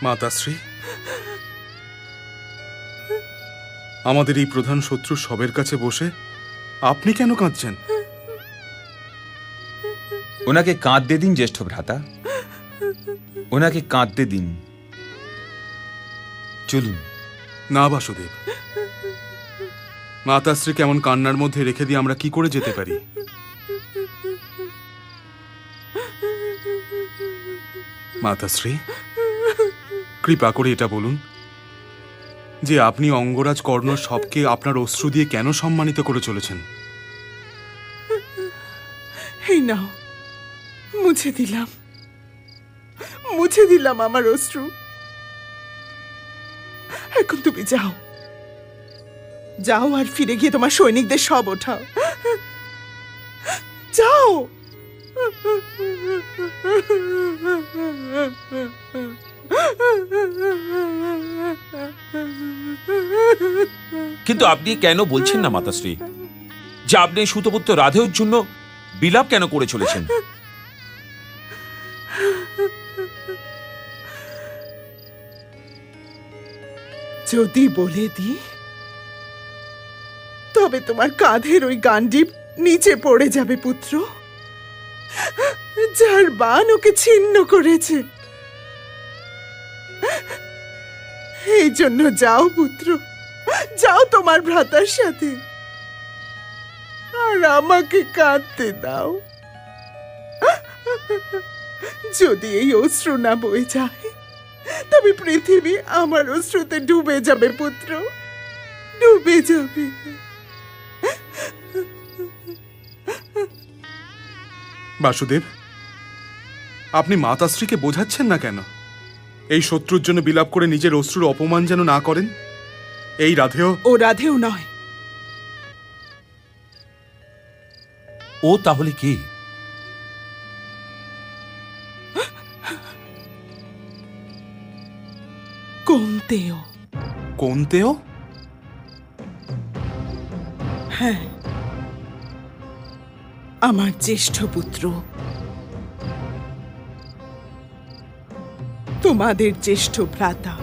মাতাশ্রী, আমাদের এই প্রধান শত্রু সবের কাছে বসে আপনি কেন কাঁদছেন? ওনাকে কাঁদতে দিন জ্যেষ্ঠ ভ্রাতা, ওনাকে কাঁদতে দিন। চলুন। না বাসুদেব, মাতাশ্রী কেমন কান্নার মধ্যে রেখে দিয়ে আমরা কি করে যেতে পারি? মাতাশ্রী, কৃপা করে এটা বলুন যে আপনি অঙ্গরাজ কর্ণ সবকে আপনার অশ্রু দিয়ে কেন সম্মানিত করে চলেছেন? এই নাও, মুছে দিলাম আমার অশ্রু। এখন তুমি যাও, যাও আর ফিরে গিয়ে তোমার সৈনিকদের সব ওঠাও। যাও। কিন্তু আপনি কেন বলছেন না মাতাশ্রী যে আপনি সুতপুত্র রাধের জন্য বিলাপ কেন করে চলেছেন? যদি বলে দি তবে তোমার কাঁধের ওই গান্ডীব নিচে পড়ে যাবে পুত্র, যার বাণ ওকে ছিন্ন করেছে। এই জন্য যাও পুত্র, যাও তোমার ভ্রাতার সাথে, আর আমাকে কাঁদতে দাও। যদি এই অশ্রু না বয়ে যায় তবে পৃথিবী আমার অশ্রুতে ডুবে যাবে পুত্র, ডুবে যাবে। বাসুদেব, আপনি মাতাশ্রীকে বোঝাচ্ছেন না কেন? এই শত্রুর জন্য বিলাপ করে নিজের অশ্রুর অপমান যেন না করেন। এই রাধেও ও রাধেও নয়। ও তাহলে কি? কৌন্তেয়। কোনতেও? হ্যাঁ, আমার জ্যেষ্ঠ পুত্র, তোমাদের জ্যেষ্ঠ ভ্রাতা।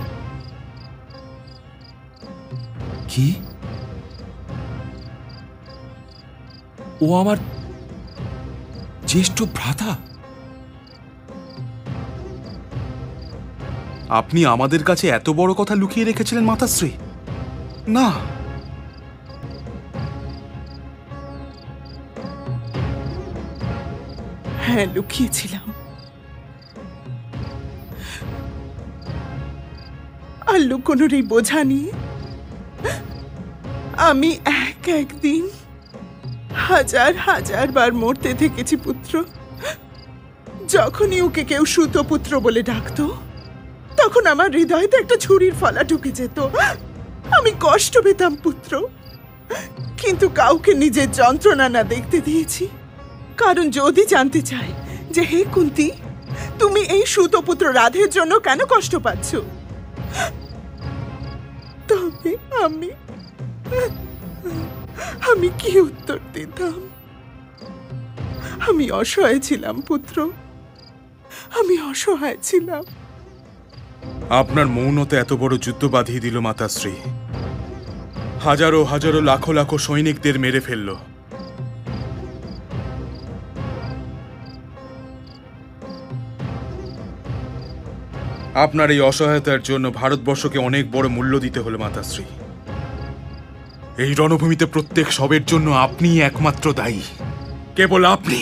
কি? ও আমার জ্যেষ্ঠ ভ্রাতা? আপনি আমাদের কাছে এত বড় কথা লুকিয়ে রেখেছিলেন মাতাশ্রী? না, হ্যাঁ, লুকিয়েছিলাম। আর লুকোনোর এই বোঝা নিয়ে আমি একদিন হাজার হাজার বার মরতে থেকেছি পুত্র। যখনই ওকে কেউ সুতপুত্র বলে ডাকতো তখন আমার হৃদয়তে একটা ছুরির ফলা ঢুকে যেত। আমি কষ্ট পেতাম পুত্র, কিন্তু কাউকে নিজের যন্ত্রণা না দেখতে দিয়েছি। কারণ যদি জানতে চায় যে হে কুন্তী, তুমি এই সুতপুত্র রাধের জন্য কেন কষ্ট পাচ্ছ, তবে আমি কি উত্তর দিতাম? আমি অসহায় ছিলাম পুত্র, আমি অসহায় ছিলাম। আপনার মৌনতা এত বড় যুদ্ধ বাঁধিয়ে দিল মাতাশ্রী। হাজারো হাজারো লাখো লাখো সৈনিকদের মেরে ফেলল। আপনার এই অসহায়তার জন্য ভারতবর্ষকে অনেক বড় মূল্য দিতে হলো মাতাশ্রী। এই রণভূমিতে প্রত্যেক শবের জন্য আপনিই একমাত্র দায়ী, কেবল আপনি।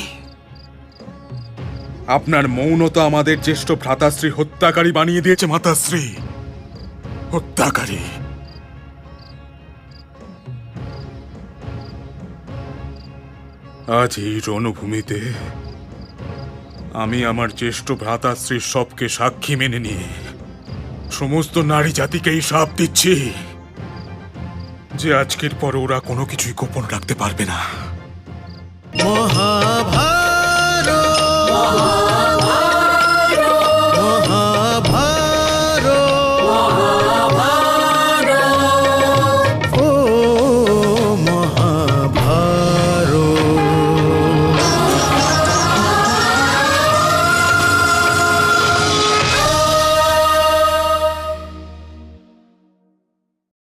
আপনার মৌনতা আমাদের জ্যেষ্ঠ ভ্রাতাশ্রী হত্যাকারী বানিয়ে দিয়েছে মাতাশ্রী, হত্যাকারী। আজ এই রণভূমিতে আমি আমার জ্যেষ্ঠ ভ্রাতাশ্রীর সবকে সাক্ষী মেনে নিয়ে সমস্ত নারী জাতিকে এই শাপ দিচ্ছি যে আজকের পর ওরা কোনো কিছুই গোপন রাখতে পারবে না।